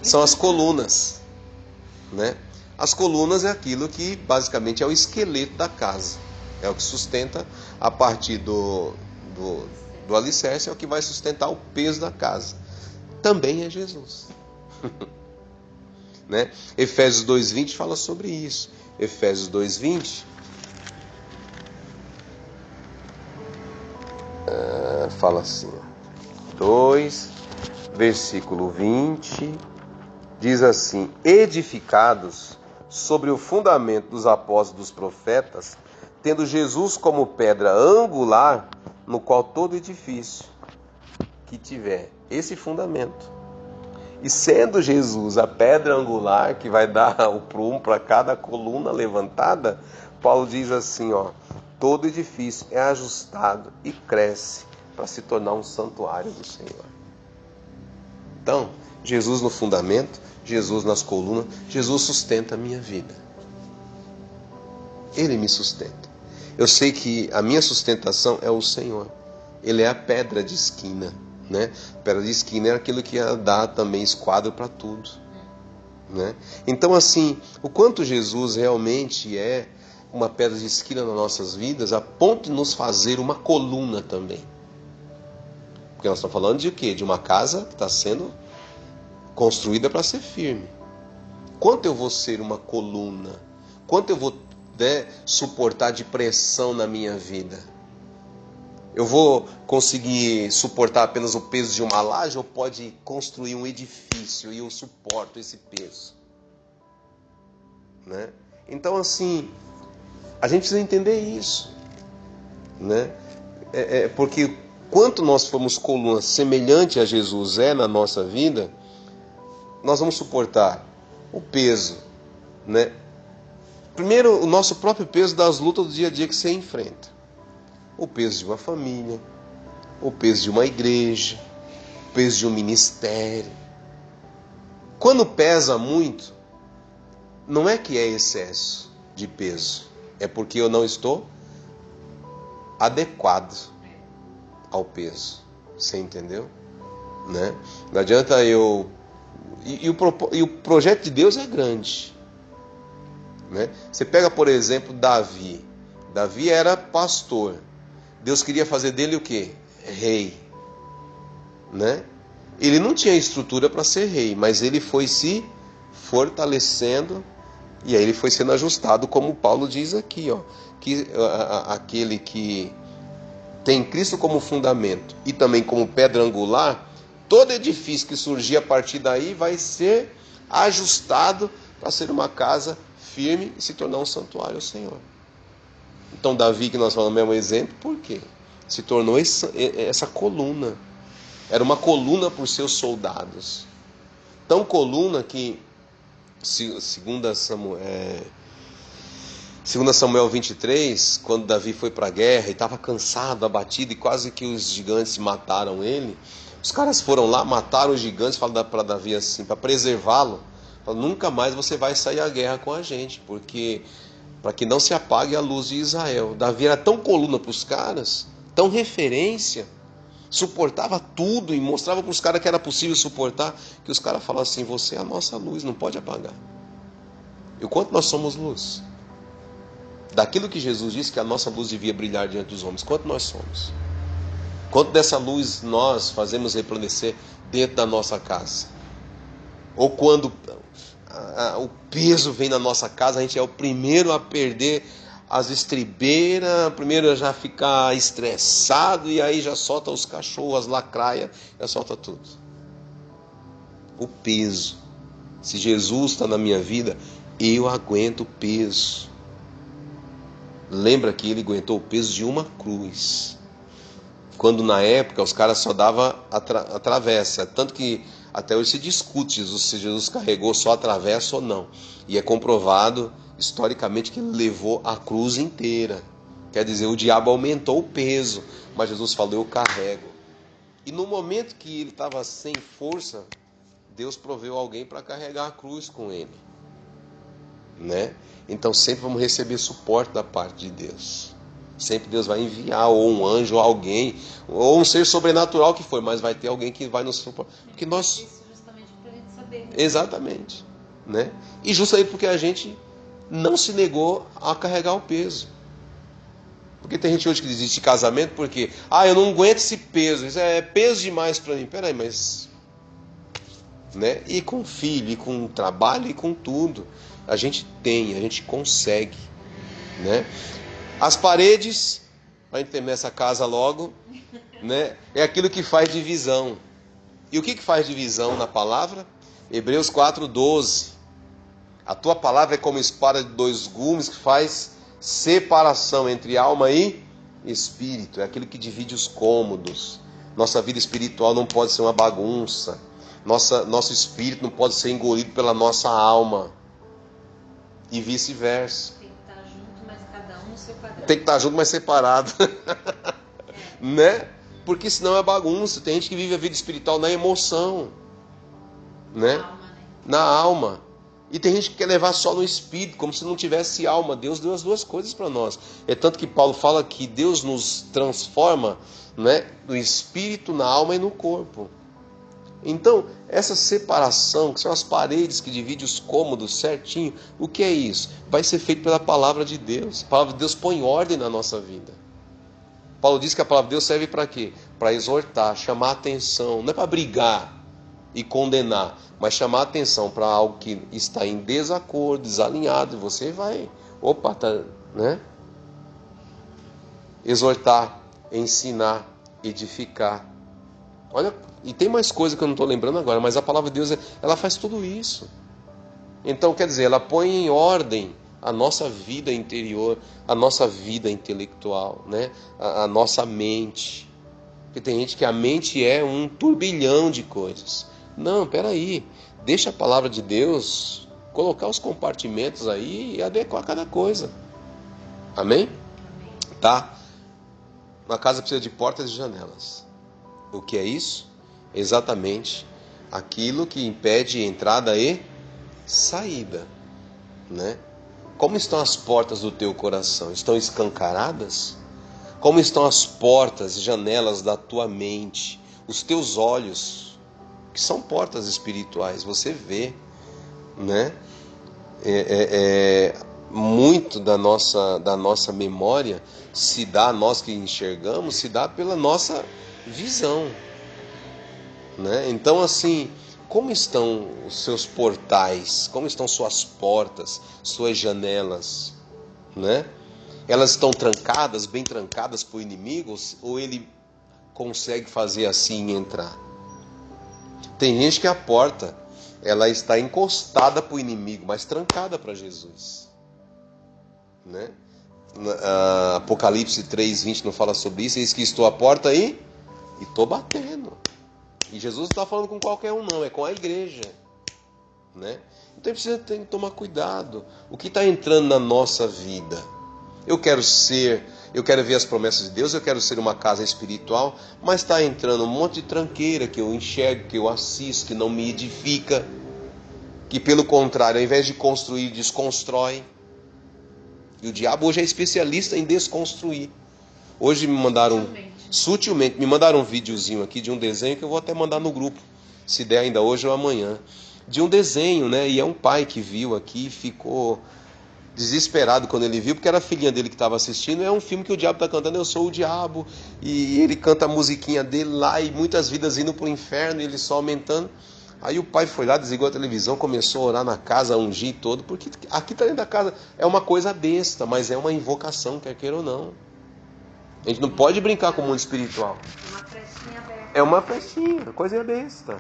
São as colunas. Né? As colunas é aquilo que basicamente é o esqueleto da casa. É o que sustenta a partir do alicerce, é o que vai sustentar o peso da casa. Também é Jesus. Né? Efésios 2:20 fala sobre isso. Efésios 2:20 fala assim, 2, versículo 20, diz assim: edificados sobre o fundamento dos apóstolos e dos profetas, tendo Jesus como pedra angular, no qual todo edifício que tiver esse fundamento, e sendo Jesus a pedra angular que vai dar o prumo para cada coluna levantada, Paulo diz assim, todo edifício é ajustado e cresce para se tornar um santuário do Senhor. Então, Jesus no fundamento, Jesus nas colunas, Jesus sustenta a minha vida. Ele me sustenta. Eu sei que a minha sustentação é o Senhor. Ele é a pedra de esquina. Né? Pedra de esquina é aquilo que ia dar também esquadro para tudo. Né? Então, assim, o quanto Jesus realmente é uma pedra de esquina nas nossas vidas, a ponto de nos fazer uma coluna também. Porque nós estamos falando de quê? De uma casa que está sendo construída para ser firme. Quanto eu vou ser uma coluna? Quanto eu vou suportar de pressão na minha vida? Eu vou conseguir suportar apenas o peso de uma laje ou pode construir um edifício e eu suporto esse peso? Né? Então, assim, a gente precisa entender isso. Né? Porque quanto nós formos colunas semelhante a Jesus na nossa vida, nós vamos suportar o peso, né? Primeiro, o nosso próprio peso das lutas do dia a dia que você enfrenta. O peso de uma família, o peso de uma igreja, o peso de um ministério. Quando pesa muito, não é que é excesso de peso, é porque eu não estou adequado ao peso. Você entendeu? Né? Não adianta eu... E o projeto de Deus é grande. Né? Você pega, por exemplo, Davi. Davi era pastor. Deus queria fazer dele o quê? Rei, né? Ele não tinha estrutura para ser rei, mas ele foi se fortalecendo e aí ele foi sendo ajustado, como Paulo diz aqui, ó, que aquele que tem Cristo como fundamento e também como pedra angular, todo edifício que surgir a partir daí vai ser ajustado para ser uma casa firme e se tornar um santuário ao Senhor. Então Davi, que nós falamos, é um exemplo, por quê? Se tornou essa coluna. Era uma coluna por seus soldados. Tão coluna que, segundo Samuel 23, quando Davi foi para a guerra e estava cansado, abatido, e quase que os gigantes mataram ele, os caras foram lá, mataram os gigantes, falaram para Davi assim, para preservá-lo, falaram, nunca mais você vai sair à guerra com a gente, porque para que não se apague a luz de Israel. Davi era tão coluna para os caras, tão referência, suportava tudo e mostrava para os caras que era possível suportar, que os caras falavam assim, você é a nossa luz, não pode apagar. E o quanto nós somos luz? Daquilo que Jesus disse que a nossa luz devia brilhar diante dos homens, quanto nós somos? Quanto dessa luz nós fazemos resplandecer dentro da nossa casa? Ou quando o peso vem na nossa casa, a gente é o primeiro a perder as estribeiras, primeiro a já ficar estressado e aí já solta os cachorros, as lacraias, já solta tudo. O peso. Se Jesus está na minha vida, eu aguento o peso. Lembra que ele aguentou o peso de uma cruz. Quando na época os caras só davam a travessa. Tanto que até hoje se discute se Jesus carregou só a travessa ou não. E é comprovado historicamente que ele levou a cruz inteira. Quer dizer, o diabo aumentou o peso. Mas Jesus falou, eu carrego. E no momento que ele estava sem força, Deus proveu alguém para carregar a cruz com ele. Né? Então sempre vamos receber suporte da parte de Deus. Sempre Deus vai enviar ou um anjo, ou alguém, ou um ser sobrenatural que for, mas vai ter alguém que vai nos suportar. Porque nós... Isso justamente para a gente saber. Exatamente. Né? E justamente porque a gente não se negou a carregar o peso. Porque tem gente hoje que desiste de casamento porque, eu não aguento esse peso, isso é peso demais para mim. Peraí, mas... Né? E com filho, e com trabalho, e com tudo. A gente consegue, né? As paredes, para a gente terminar essa casa logo, né? É aquilo que faz divisão. E o que faz divisão na palavra? Hebreus 4:12. A tua palavra é como espada de dois gumes que faz separação entre alma e espírito. É aquilo que divide os cômodos. Nossa vida espiritual não pode ser uma bagunça. Nosso espírito não pode ser engolido pela nossa alma. E vice-versa. Tem que estar junto, mas cada um no seu quadrado. Tem que estar junto, mas separado. Né? Porque senão é bagunça. Tem gente que vive a vida espiritual na emoção. Né? Na alma, né? Na alma. E tem gente que quer levar só no espírito, como se não tivesse alma. Deus deu as duas coisas para nós. É tanto que Paulo fala que Deus nos transforma, né, no espírito, na alma e no corpo. Então, essa separação, que são as paredes que dividem os cômodos certinho, o que é isso? Vai ser feito pela palavra de Deus. A palavra de Deus põe ordem na nossa vida. Paulo diz que a palavra de Deus serve para quê? Para exortar, chamar a atenção. Não é para brigar e condenar, mas chamar a atenção para algo que está em desacordo, desalinhado. E você vai, né? Exortar, ensinar, edificar. Olha, e tem mais coisa que eu não estou lembrando agora, mas a palavra de Deus, ela faz tudo isso. Então, quer dizer, ela põe em ordem a nossa vida interior, a nossa vida intelectual, né? A nossa mente. Porque tem gente que a mente é um turbilhão de coisas. Não, peraí, deixa a palavra de Deus colocar os compartimentos aí e adequar cada coisa. Amém? Tá? Uma casa precisa de portas e janelas. O que é isso? Exatamente aquilo que impede entrada e saída, né? Como estão as portas do teu coração? Estão escancaradas? Como estão as portas e janelas da tua mente? Os teus olhos, que são portas espirituais, você vê, né? muito da nossa memória se dá, nós que enxergamos, se dá pela nossa visão, né? Então, assim, como estão os seus portais? Como estão suas portas, suas janelas, né? Elas estão trancadas, bem trancadas para o inimigo, ou ele consegue fazer assim e entrar? Tem gente que a porta, ela está encostada para o inimigo, mas trancada para Jesus, né? Apocalipse 3:20 não fala sobre isso? Eis que estou à porta aí e estou batendo. E Jesus não está falando com qualquer um não, é com a igreja, né? Então precisa tomar cuidado. O que está entrando na nossa vida? Eu quero ver as promessas de Deus, eu quero ser uma casa espiritual, mas está entrando um monte de tranqueira que eu enxergo, que eu assisto, que não me edifica, que pelo contrário, ao invés de construir, desconstrói. E o diabo hoje é especialista em desconstruir. Hoje me mandaram, sutilmente, me mandaram um videozinho aqui de um desenho que eu vou até mandar no grupo, se der ainda hoje ou amanhã. De um desenho, né? E é um pai que viu aqui e ficou desesperado quando ele viu, porque era a filhinha dele que estava assistindo. É um filme que o diabo está cantando, eu sou o diabo, e ele canta a musiquinha dele lá, e muitas vidas indo para o inferno, e ele só aumentando. Aí o pai foi lá, desligou a televisão, começou a orar na casa, a ungir todo, porque aqui está dentro da casa, é uma coisa besta, mas é uma invocação, quer queira ou não. A gente não pode brincar com o mundo espiritual. Uma frestinha aberta. É uma festinha, coisa besta.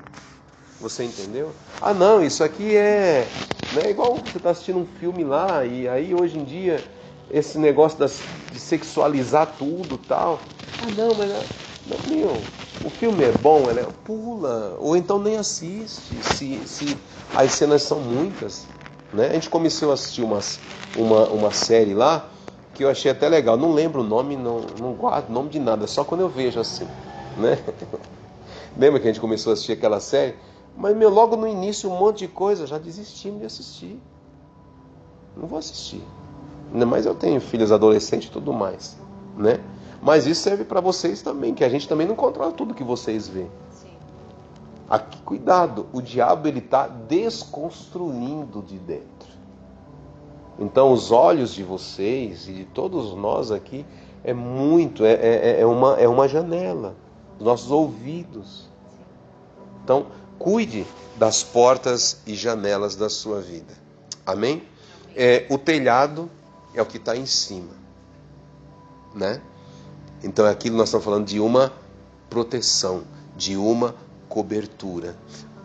Você entendeu? Ah não, isso aqui não é igual você está assistindo um filme lá, e aí hoje em dia esse negócio de sexualizar tudo e tal. Ah não, mas não, meu, o filme é bom, pula, ou então nem assiste, se as cenas são muitas, né? A gente começou a assistir uma série lá, que eu achei até legal, não lembro o nome, não guardo o nome de nada, só quando eu vejo assim, né? Lembra que a gente começou a assistir aquela série? Mas logo no início um monte de coisa, já desistimos de assistir. Não vou assistir. Mas eu tenho filhos adolescentes e tudo mais, né? Mas isso serve para vocês também, que a gente também não controla tudo que vocês veem. Sim. Aqui, cuidado, o diabo ele está desconstruindo de dentro. Então os olhos de vocês e de todos nós aqui é uma janela, os nossos ouvidos. Então cuide das portas e janelas da sua vida. Amém? O telhado é o que está em cima, né? Então aqui nós estamos falando de uma proteção, de uma cobertura.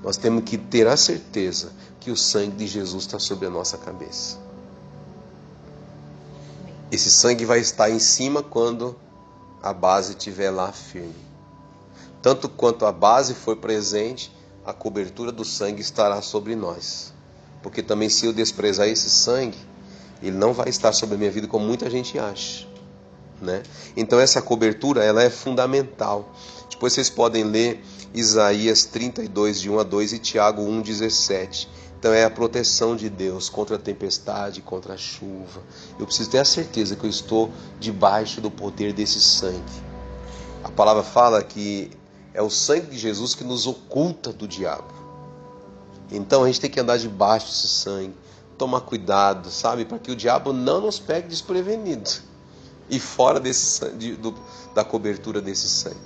Nós temos que ter a certeza que o sangue de Jesus está sobre a nossa cabeça. Esse sangue vai estar em cima quando a base estiver lá firme. Tanto quanto a base for presente, a cobertura do sangue estará sobre nós. Porque também se eu desprezar esse sangue, ele não vai estar sobre a minha vida como muita gente acha, né? Então essa cobertura ela é fundamental. Depois vocês podem ler Isaías 32, de 1 a 2 e Tiago 1, 17. Então é a proteção de Deus contra a tempestade, contra a chuva. Eu preciso ter a certeza que eu estou debaixo do poder desse sangue. A palavra fala que é o sangue de Jesus que nos oculta do diabo. Então a gente tem que andar debaixo desse sangue, tomar cuidado, sabe? Para que o diabo não nos pegue desprevenido e fora da cobertura desse sangue,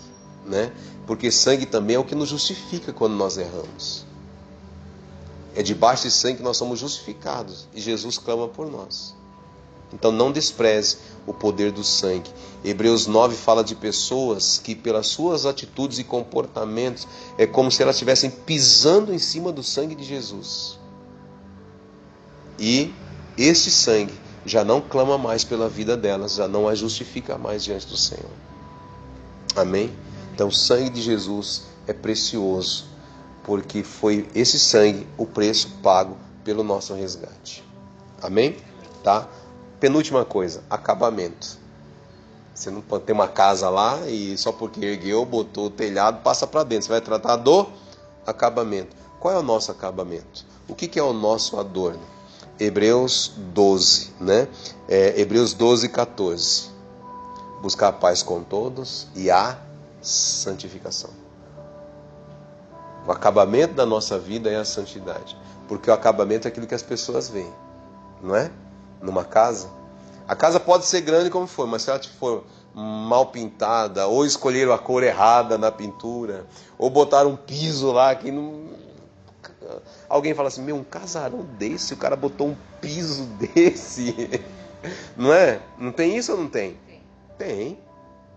né? Porque sangue também é o que nos justifica quando nós erramos. É debaixo desse sangue que nós somos justificados e Jesus clama por nós. Então não despreze o poder do sangue. Hebreus 9 fala de pessoas que pelas suas atitudes e comportamentos é como se elas estivessem pisando em cima do sangue de Jesus. E este sangue já não clama mais pela vida delas, já não a justifica mais diante do Senhor. Amém? Então o sangue de Jesus é precioso, porque foi esse sangue o preço pago pelo nosso resgate. Amém? Tá? Penúltima coisa, acabamento. Você não pode ter uma casa lá e só porque ergueu, botou o telhado, passa para dentro. Você vai tratar do acabamento. Qual é o nosso acabamento? O que é o nosso adorno? Hebreus 12, né? Hebreus 12, 14. Buscar a paz com todos e a santificação. O acabamento da nossa vida é a santidade. Porque o acabamento é aquilo que as pessoas veem, não é? numa casa. A casa pode ser grande como for, mas se ela for mal pintada, ou escolheram a cor errada na pintura, ou botaram um piso lá que não... Alguém fala assim, um casarão desse, o cara botou um piso desse. Não é? Não tem isso ou não tem? Tem.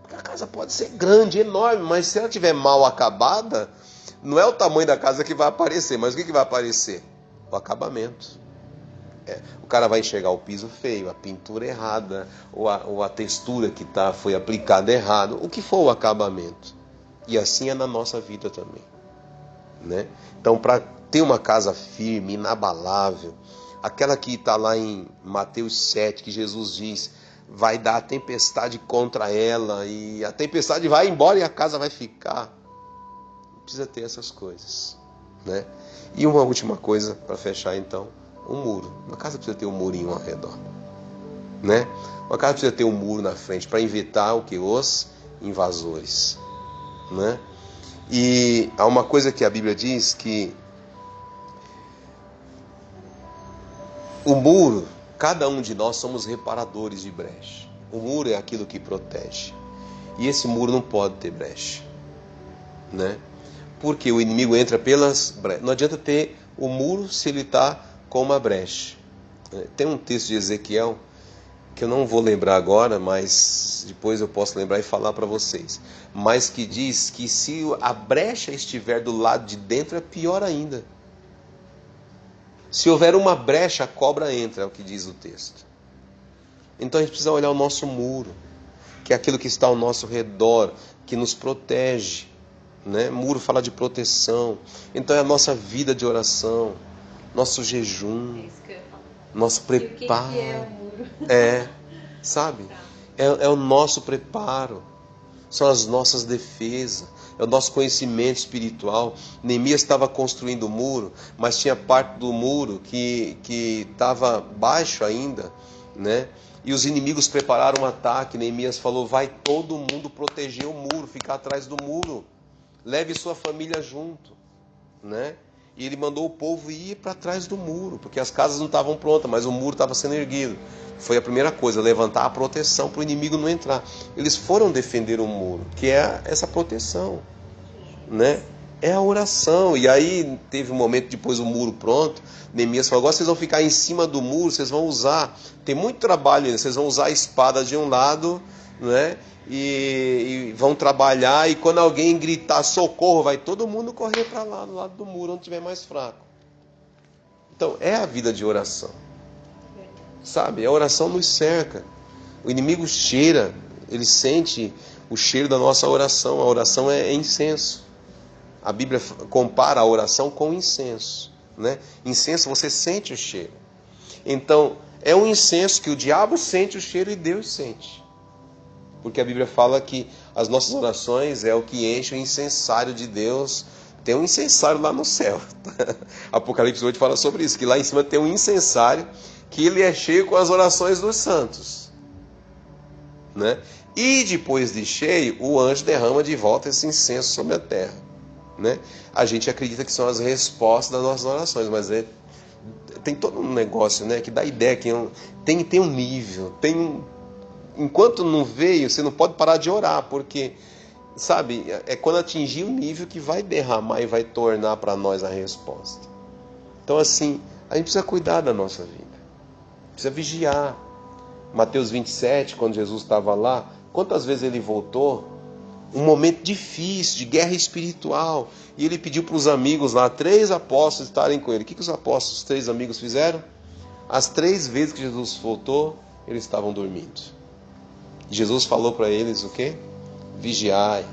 Porque a casa pode ser grande, enorme, mas se ela estiver mal acabada, não é o tamanho da casa que vai aparecer, mas o que vai aparecer? O acabamento. O cara vai enxergar o piso feio, a pintura errada, ou a textura que foi aplicada errado, o que for o acabamento. E assim é na nossa vida também. Né? Então, para ter uma casa firme, inabalável, aquela que está lá em Mateus 7, que Jesus diz, vai dar a tempestade contra ela, e a tempestade vai embora e a casa vai ficar. Precisa ter essas coisas. Né? E uma última coisa, para fechar então, um muro. Uma casa precisa ter um murinho ao redor. Né? Uma casa precisa ter um muro na frente para evitar o que? Os invasores. Né? E há uma coisa que a Bíblia diz que o muro, cada um de nós somos reparadores de brecha. O muro é aquilo que protege. E esse muro não pode ter brecha. Né? Porque o inimigo entra pelas brechas. Não adianta ter o muro se ele está com uma brecha. Tem um texto de Ezequiel que eu não vou lembrar agora, mas depois eu posso lembrar e falar para vocês. Mas que diz que se a brecha estiver do lado de dentro é pior ainda. Se houver uma brecha, a cobra entra, é o que diz o texto. Então a gente precisa olhar o nosso muro, que é aquilo que está ao nosso redor, que nos protege. Né? Muro fala de proteção. Então é a nossa vida de oração, nosso jejum, nosso preparo. E o que é o muro? Sabe? É o nosso preparo, são as nossas defesas, é o nosso conhecimento espiritual. Neemias estava construindo o muro, mas tinha parte do muro que estava baixo ainda, né? E os inimigos prepararam um ataque. Neemias falou, vai todo mundo proteger o muro, ficar atrás do muro, leve sua família junto, né? E ele mandou o povo ir para trás do muro, porque as casas não estavam prontas, mas o muro estava sendo erguido. Foi a primeira coisa, levantar a proteção para o inimigo não entrar. Eles foram defender o muro, que é essa proteção, né? É a oração. E aí teve um momento depois o muro pronto, Neemias falou, agora vocês vão ficar em cima do muro, vocês vão usar, tem muito trabalho ainda, vocês vão usar a espada de um lado, né? E vão trabalhar, e quando alguém gritar socorro, vai todo mundo correr para lá, do lado do muro, onde estiver mais fraco. Então, é a vida de oração. Sabe, a oração nos cerca. O inimigo cheira, ele sente o cheiro da nossa oração. A oração é incenso. A Bíblia compara a oração com incenso. Né? Incenso, você sente o cheiro. Então, é um incenso que o diabo sente o cheiro e Deus sente. Porque a Bíblia fala que as nossas orações é o que enche o incensário de Deus. Tem um incensário lá no céu. Apocalipse 8 fala sobre isso, que lá em cima tem um incensário que ele é cheio com as orações dos santos. Né? E depois de cheio, o anjo derrama de volta esse incenso sobre a terra. Né? A gente acredita que são as respostas das nossas orações, mas tem todo um negócio, né, que dá ideia que tem um nível, enquanto não veio, você não pode parar de orar, porque, sabe, é quando atingir o nível que vai derramar e vai tornar para nós a resposta. Então, assim, a gente precisa cuidar da nossa vida, precisa vigiar. Mateus 27, quando Jesus estava lá, quantas vezes ele voltou? Um momento difícil, de guerra espiritual, e ele pediu para os amigos lá, 3 apóstolos estarem com ele. O que os apóstolos, os 3 amigos fizeram? As 3 vezes que Jesus voltou, eles estavam dormindo. Jesus falou para eles o quê? Vigiai,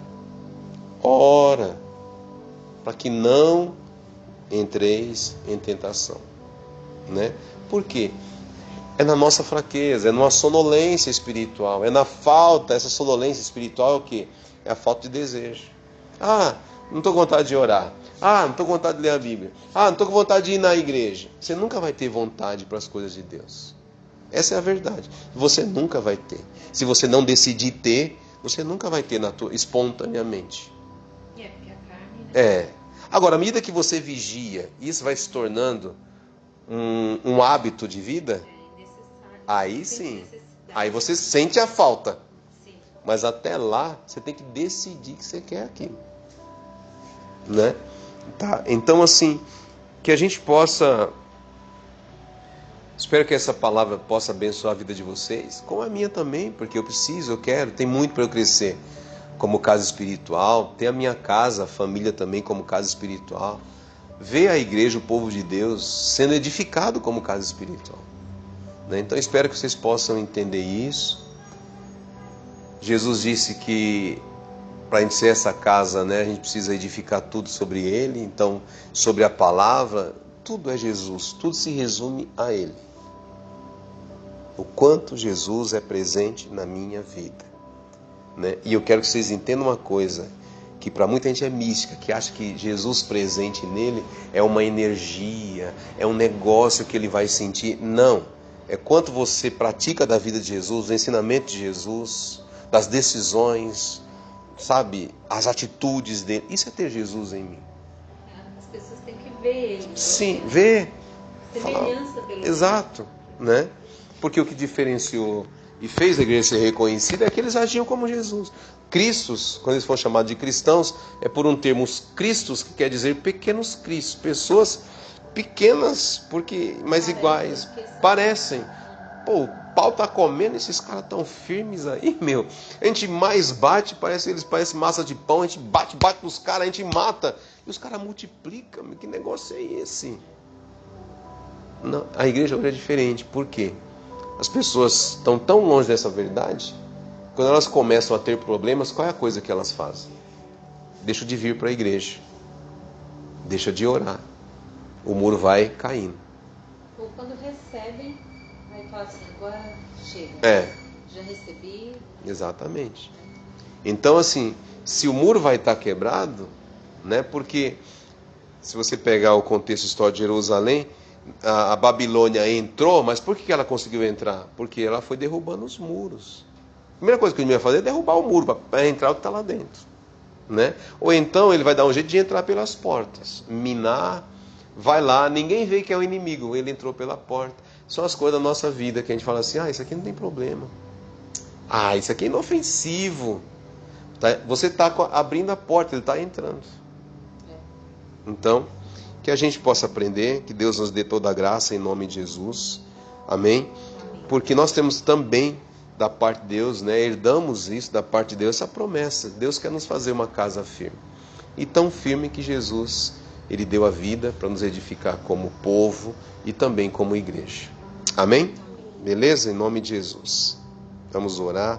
ora, para que não entreis em tentação. Né? Por quê? É na nossa fraqueza, é numa sonolência espiritual, é na falta, essa sonolência espiritual é o quê? É a falta de desejo. Não estou com vontade de orar. Não estou com vontade de ler a Bíblia. Não estou com vontade de ir na igreja. Você nunca vai ter vontade para as coisas de Deus. Essa é a verdade. Você nunca vai ter. Se você não decidir ter, você nunca vai ter espontaneamente. Porque a carne, né? Agora, à medida que você vigia, isso vai se tornando um hábito de vida, É necessário. Aí sim. Aí você sente a falta. Sim. Mas até lá, você tem que decidir que você quer aquilo. Né? Tá? Então, assim, que a gente possa... Espero que essa palavra possa abençoar a vida de vocês, como a minha também, porque eu preciso, eu quero, tem muito para eu crescer como casa espiritual, tem a minha casa, a família também como casa espiritual. Ver a igreja, o povo de Deus, sendo edificado como casa espiritual. Né? Então espero que vocês possam entender isso. Jesus disse que para a gente ser essa casa, né, a gente precisa edificar tudo sobre Ele. Então, sobre a palavra, tudo é Jesus, tudo se resume a Ele. O quanto Jesus é presente na minha vida. Né? E eu quero que vocês entendam uma coisa, que para muita gente é mística, que acha que Jesus presente nele é uma energia, é um negócio que ele vai sentir. Não, é quanto você pratica da vida de Jesus, do ensinamento de Jesus, das decisões, sabe, as atitudes dele. Isso é ter Jesus em mim. As pessoas têm que ver ele. Sim, ver. Semelhança pelo Exato, né? Porque o que diferenciou e fez a igreja ser reconhecida é que eles agiam como Jesus. Cristos, quando eles foram chamados de cristãos, é por um termo cristos, que quer dizer pequenos cristos, pessoas pequenas, mas iguais, parecem. Pô, o pau tá comendo, esses caras tão firmes aí, meu. A gente mais bate, eles parecem massa de pão, a gente bate nos caras, a gente mata, e os caras multiplicam, que negócio é esse? Não, a igreja hoje é diferente, por quê? As pessoas estão tão longe dessa verdade, quando elas começam a ter problemas, qual é a coisa que elas fazem? Deixa de vir para a igreja, deixa de orar, o muro vai caindo. Ou quando recebem, vai falar assim, agora chega. Já recebi. Exatamente. Então, assim, se o muro vai estar quebrado, né? Porque se você pegar o contexto histórico de Jerusalém, a Babilônia entrou, mas por que ela conseguiu entrar? Porque ela foi derrubando os muros. A primeira coisa que ele ia fazer é derrubar o muro para entrar o que está lá dentro, né? Ou então ele vai dar um jeito de entrar pelas portas, minar, vai lá, ninguém vê que é o inimigo, ele entrou pela porta. São as coisas da nossa vida que a gente fala assim, isso aqui não tem problema, isso aqui é inofensivo. Você está abrindo a porta, ele está entrando. Então, que a gente possa aprender, que Deus nos dê toda a graça em nome de Jesus, amém? Porque nós temos também da parte de Deus, né, herdamos isso da parte de Deus, essa promessa. Deus quer nos fazer uma casa firme, e tão firme que Jesus, ele deu a vida para nos edificar como povo e também como igreja, amém? Beleza? Em nome de Jesus, vamos orar.